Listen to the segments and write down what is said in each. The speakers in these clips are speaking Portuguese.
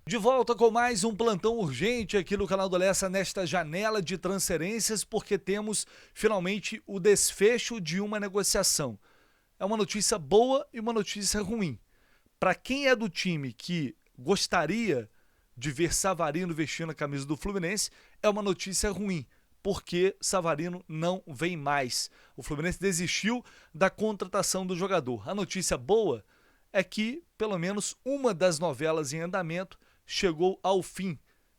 De volta com mais um plantão urgente aqui no canal do Lessa nesta janela de transferências, porque temos finalmente o desfecho de uma negociação. É uma notícia boa e uma notícia ruim. Para quem é do time que gostaria de ver Savarino vestindo a camisa do Fluminense, é uma notícia ruim, porque Savarino não vem mais. O Fluminense desistiu da contratação do jogador. A notícia boa é que pelo menos uma das novelas em andamento chegou ao fim,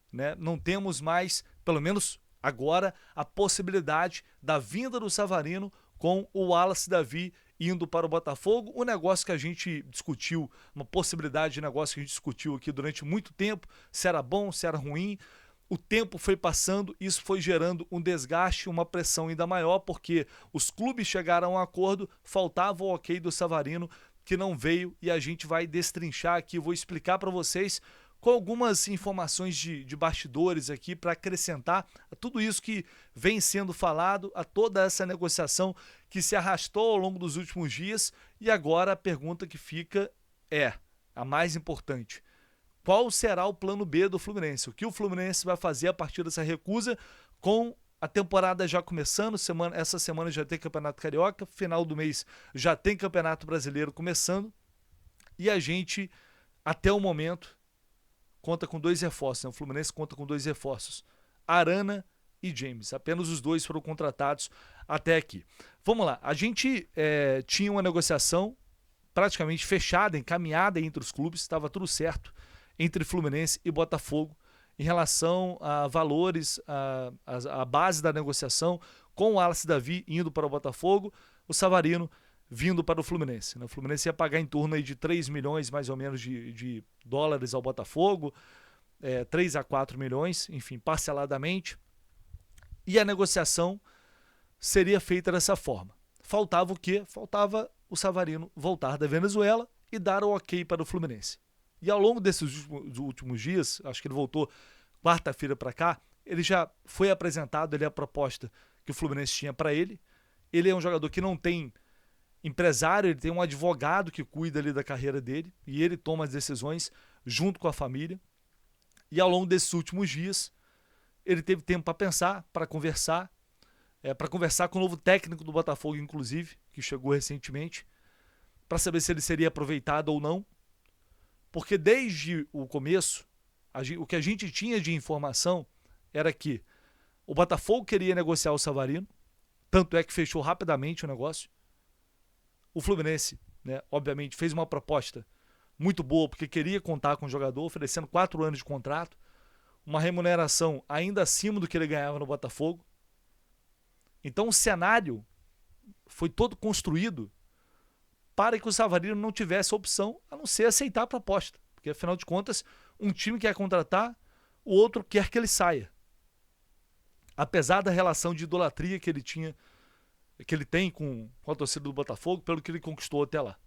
né? Não temos mais, pelo menos agora, a possibilidade da vinda do Savarino com o Wallace Davi indo para o Botafogo. O negócio que a gente discutiu, uma possibilidade de negócio que a gente discutiu aqui durante muito tempo, se era bom, se era ruim. O tempo foi passando, isso foi gerando um desgaste, uma pressão ainda maior, porque os clubes chegaram a um acordo, faltava o ok do Savarino, que não veio, e a gente vai destrinchar aqui, vou explicar para vocês com algumas informações de bastidores aqui para acrescentar a tudo isso que vem sendo falado, a toda essa negociação que se arrastou ao longo dos últimos dias. E agora a pergunta que fica é a mais importante: qual será o plano B do Fluminense? O que o Fluminense vai fazer a partir dessa recusa, com a temporada já começando? Essa semana já tem Campeonato Carioca, final do mês já tem Campeonato Brasileiro começando, e a gente, até o momento, conta com dois reforços, né? O Fluminense conta com dois reforços, Arana e James. Apenas os dois foram contratados até aqui. Vamos lá, a gente tinha uma negociação praticamente fechada, encaminhada entre os clubes, estava tudo certo entre Fluminense e Botafogo em relação a valores, a base da negociação, com o Wallace Davi indo para o Botafogo, o Savarino vindo para o Fluminense. O Fluminense ia pagar em torno aí de 3 milhões mais ou menos de dólares ao Botafogo, 3 a 4 milhões, enfim, parceladamente. E a negociação seria feita dessa forma. Faltava o quê? Faltava o Savarino voltar da Venezuela e dar o ok para o Fluminense. E ao longo desses últimos dias, acho que ele voltou quarta-feira para cá, ele já foi apresentado a proposta que o Fluminense tinha para ele. Ele é um jogador que não tem empresário, ele tem um advogado que cuida ali da carreira dele, e ele toma as decisões junto com a família. E ao longo desses últimos dias, ele teve tempo para pensar, para conversar com o novo técnico do Botafogo, inclusive, que chegou recentemente, para saber se ele seria aproveitado ou não. Porque desde o começo, o que a gente tinha de informação era que o Botafogo queria negociar o Savarino, tanto é que fechou rapidamente o negócio. O Fluminense, né, obviamente, fez uma proposta muito boa, porque queria contar com o jogador, oferecendo 4 anos de contrato, uma remuneração ainda acima do que ele ganhava no Botafogo. Então o cenário foi todo construído para que o Savarino não tivesse opção a não ser aceitar a proposta. Porque, afinal de contas, um time quer contratar, o outro quer que ele saia. Apesar da relação de idolatria que ele tem com a torcida do Botafogo, pelo que ele conquistou até lá.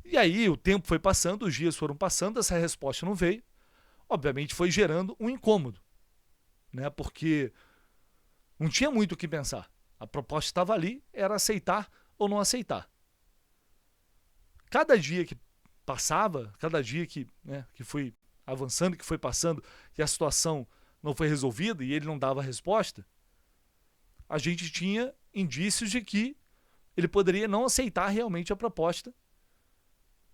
E aí o tempo foi passando, os dias foram passando, essa resposta não veio. Obviamente foi gerando um incômodo, né? Porque não tinha muito o que pensar. A proposta estava ali, era aceitar ou não aceitar. Cada dia que passava, cada dia que foi avançando, que foi passando, e a situação não foi resolvida e ele não dava resposta, a gente tinha indícios de que ele poderia não aceitar realmente a proposta,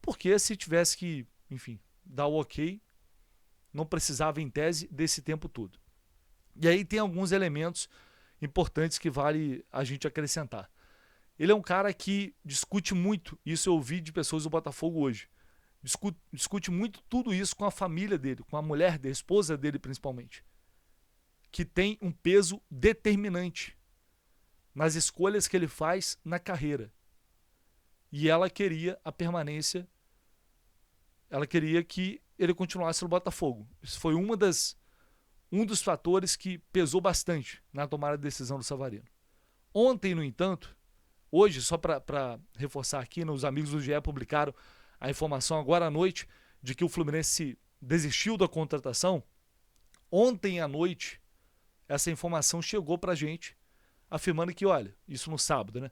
porque se tivesse que, enfim, dar o ok, não precisava, em tese, desse tempo todo. E aí tem alguns elementos importantes que vale a gente acrescentar. Ele é um cara que discute muito, isso eu ouvi de pessoas do Botafogo hoje, discute muito tudo isso com a família dele, com a mulher dele, a esposa dele principalmente, que tem um peso determinante nas escolhas que ele faz na carreira. E ela queria a permanência, ela queria que ele continuasse no Botafogo. Isso foi um dos fatores que pesou bastante na tomada de decisão do Savarino. Ontem, no entanto, hoje, só para reforçar aqui, os amigos do GE publicaram a informação agora à noite de que o Fluminense desistiu da contratação. Ontem à noite, essa informação chegou para a gente, afirmando que, olha, isso no sábado, né?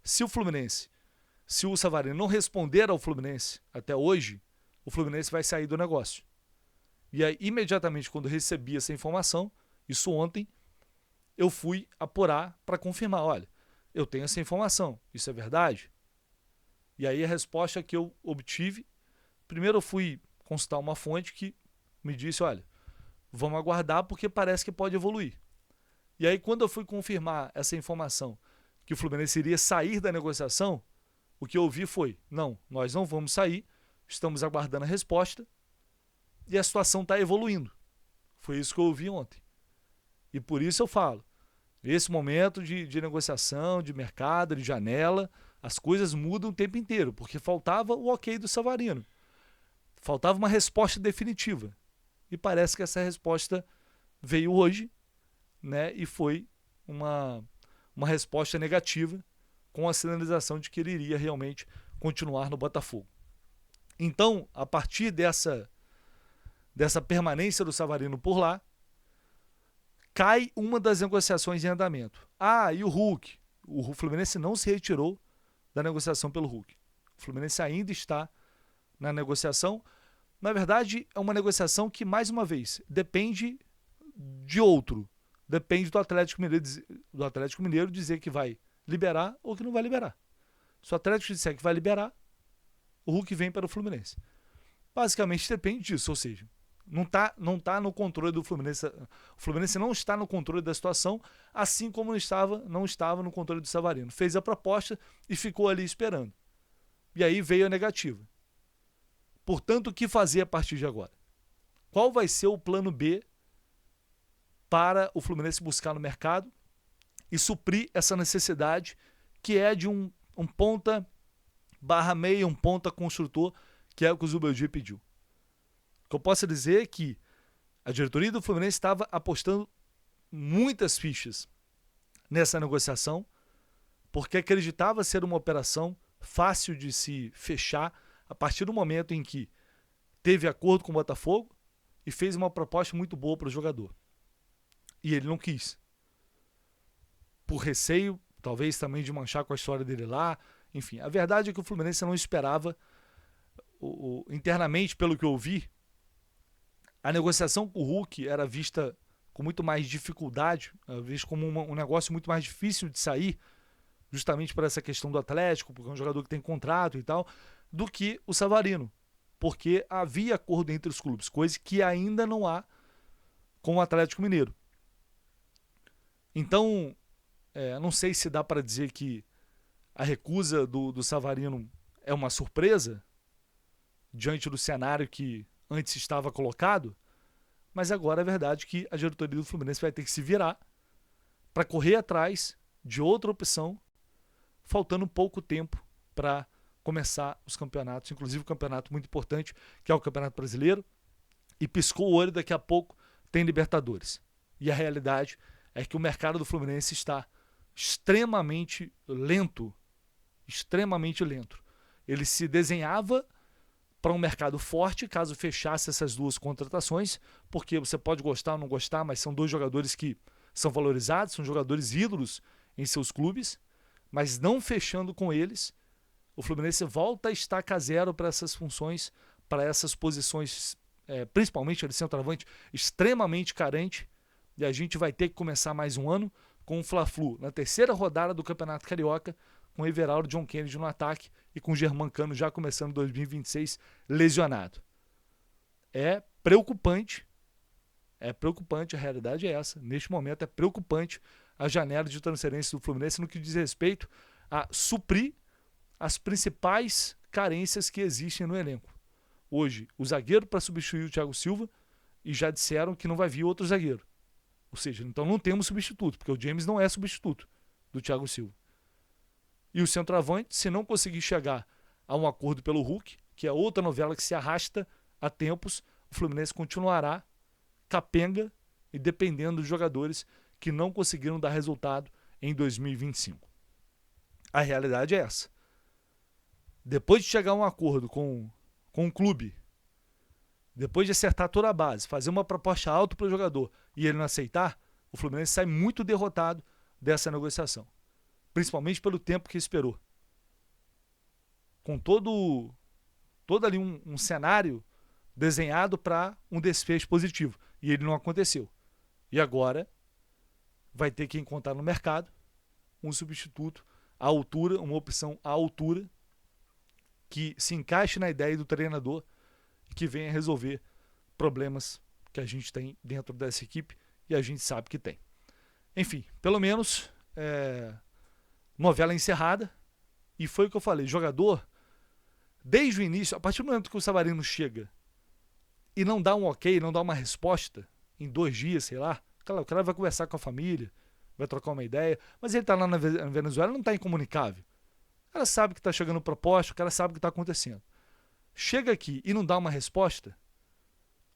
Se o Savarino não responder ao Fluminense até hoje, o Fluminense vai sair do negócio. E aí, imediatamente, quando eu recebi essa informação, isso ontem, eu fui apurar para confirmar, olha, eu tenho essa informação, isso é verdade? E aí a resposta que eu obtive, primeiro eu fui consultar uma fonte que me disse, olha, vamos aguardar porque parece que pode evoluir. E aí quando eu fui confirmar essa informação, que o Fluminense iria sair da negociação, o que eu ouvi foi, não, nós não vamos sair, estamos aguardando a resposta e a situação está evoluindo. Foi isso que eu ouvi ontem. E por isso eu falo, esse momento de negociação, de mercado, de janela, as coisas mudam o tempo inteiro, porque faltava o ok do Savarino. Faltava uma resposta definitiva. E parece que essa resposta veio hoje, né? E foi uma resposta negativa, com a sinalização de que ele iria realmente continuar no Botafogo. Então, a partir dessa permanência do Savarino por lá, cai uma das negociações em andamento. Ah, e o Hulk? O Fluminense não se retirou da negociação pelo Hulk. O Fluminense ainda está na negociação. Na verdade, é uma negociação que, mais uma vez, depende de outro. Depende do Atlético Mineiro dizer que vai liberar ou que não vai liberar. Se o Atlético disser que vai liberar, o Hulk vem para o Fluminense. Basicamente depende disso, ou seja, não tá no controle do Fluminense. O Fluminense não está no controle da situação, assim como não estava no controle do Savarino. Fez a proposta e ficou ali esperando. E aí veio a negativa. Portanto, o que fazer a partir de agora? Qual vai ser o plano B para o Fluminense buscar no mercado e suprir essa necessidade que é de um ponta barra meia, um ponta construtor, que é o que o Zubeldia pediu. O que eu posso dizer é que a diretoria do Fluminense estava apostando muitas fichas nessa negociação, porque acreditava ser uma operação fácil de se fechar a partir do momento em que teve acordo com o Botafogo e fez uma proposta muito boa para o jogador. E ele não quis. Por receio, talvez também de manchar com a história dele lá. Enfim, a verdade é que o Fluminense não esperava, internamente, pelo que eu vi, a negociação com o Hulk era vista com muito mais dificuldade, vista como um negócio muito mais difícil de sair, justamente por essa questão do Atlético, porque é um jogador que tem contrato e tal, do que o Savarino, porque havia acordo entre os clubes, coisa que ainda não há com o Atlético Mineiro. Então, não sei se dá para dizer que a recusa do Savarino é uma surpresa diante do cenário que antes estava colocado, mas agora é verdade que a diretoria do Fluminense vai ter que se virar para correr atrás de outra opção, faltando pouco tempo para começar os campeonatos, inclusive o campeonato muito importante, que é o Campeonato Brasileiro, e piscou o olho, daqui a pouco tem Libertadores. E a realidade é que o mercado do Fluminense está extremamente lento, extremamente lento. Ele se desenhava para um mercado forte, caso fechasse essas duas contratações, porque você pode gostar ou não gostar, mas são dois jogadores que são valorizados, são jogadores ídolos em seus clubes, mas não fechando com eles, o Fluminense volta a estaca zero para essas funções, para essas posições, principalmente a de centroavante, extremamente carente, e a gente vai ter que começar mais um ano com o Fla-Flu, na terceira rodada do Campeonato Carioca, com o Everaldo John Kennedy no ataque e com o Germancano já começando 2026 lesionado. É preocupante, a realidade é essa. Neste momento é preocupante a janela de transferência do Fluminense no que diz respeito a suprir as principais carências que existem no elenco. Hoje, o zagueiro para substituir o Thiago Silva, e já disseram que não vai vir outro zagueiro. Ou seja, então não temos substituto, porque o James não é substituto do Thiago Silva. E o centroavante, se não conseguir chegar a um acordo pelo Hulk, que é outra novela que se arrasta há tempos, o Fluminense continuará capenga e dependendo dos jogadores que não conseguiram dar resultado em 2025. A realidade é essa. Depois de chegar a um acordo com o clube, depois de acertar toda a base, fazer uma proposta alta para o jogador e ele não aceitar, o Fluminense sai muito derrotado dessa negociação. Principalmente pelo tempo que esperou. Com todo ali um cenário desenhado para um desfecho positivo. E ele não aconteceu. E agora vai ter que encontrar no mercado um substituto à altura, uma opção à altura, que se encaixe na ideia do treinador e que venha resolver problemas que a gente tem dentro dessa equipe e a gente sabe que tem. Enfim, pelo menos novela encerrada. E foi o que eu falei, jogador, desde o início, a partir do momento que o Savarino chega e não dá um ok, não dá uma resposta em 2 dias, sei lá, o cara vai conversar com a família, vai trocar uma ideia, mas ele tá lá na Venezuela, não tá incomunicável. O cara sabe que tá chegando proposta, o cara sabe o que tá acontecendo. Chega aqui e não dá uma resposta,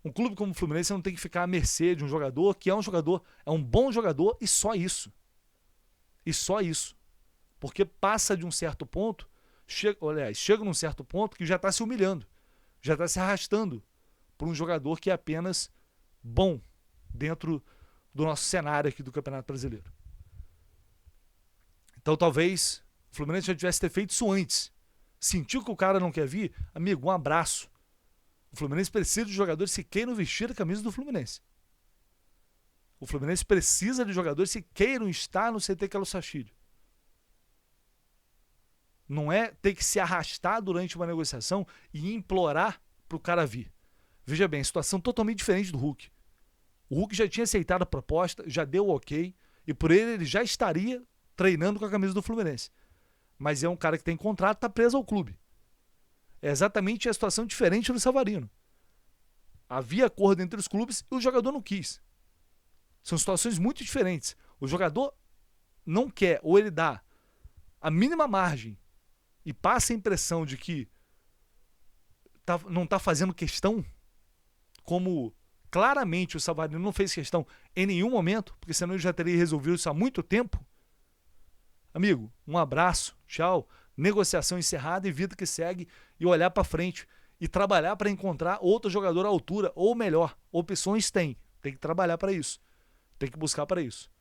um clube como o Fluminense não tem que ficar à mercê de um jogador que é um bom jogador e só isso. E só isso. Porque passa de um certo ponto, chega num certo ponto que já está se humilhando, já está se arrastando por um jogador que é apenas bom dentro do nosso cenário aqui do Campeonato Brasileiro. Então talvez o Fluminense já tivesse feito isso antes. Sentiu que o cara não quer vir? Amigo, um abraço. O Fluminense precisa de jogadores que queiram vestir a camisa do Fluminense. O Fluminense precisa de jogadores que queiram estar no CT Carlos Sachílio. Não é ter que se arrastar durante uma negociação e implorar para o cara vir. Veja bem, situação totalmente diferente do Hulk. O Hulk já tinha aceitado a proposta, já deu o ok, e por ele já estaria treinando com a camisa do Fluminense. Mas é um cara que tem contrato, está preso ao clube. É exatamente a situação diferente do Savarino. Havia acordo entre os clubes e o jogador não quis. São situações muito diferentes. O jogador não quer, ou ele dá a mínima margem e passa a impressão de que não está fazendo questão, como claramente o Savarino não fez questão em nenhum momento, porque senão ele já teria resolvido isso há muito tempo. Amigo, um abraço, tchau, negociação encerrada e vida que segue, e olhar para frente e trabalhar para encontrar outro jogador à altura, ou melhor, opções tem que trabalhar para isso, tem que buscar para isso.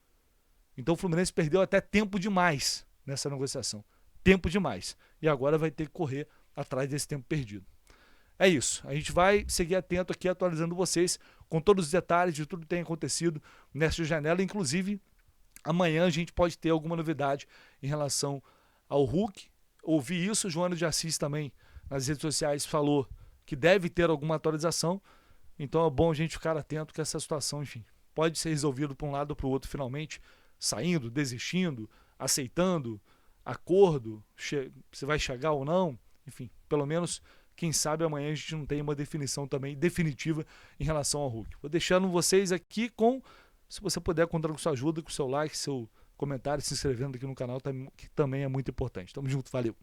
Então o Fluminense perdeu até tempo demais nessa negociação, tempo demais, e agora vai ter que correr atrás desse tempo perdido. É isso, a gente vai seguir atento aqui, atualizando vocês com todos os detalhes de tudo que tem acontecido nessa janela, inclusive amanhã a gente pode ter alguma novidade em relação ao Hulk. Ouvi isso, o João de Assis também nas redes sociais falou que deve ter alguma atualização, então é bom a gente ficar atento que essa situação, enfim, pode ser resolvido para um lado ou para o outro finalmente, saindo, desistindo, aceitando, acordo, se vai chegar ou não, enfim, pelo menos quem sabe amanhã a gente não tem uma definição também definitiva em relação ao Hulk. Vou deixando vocês aqui com, se você puder, contar com sua ajuda, com seu like, seu comentário, se inscrevendo aqui no canal, que também é muito importante. Tamo junto, valeu!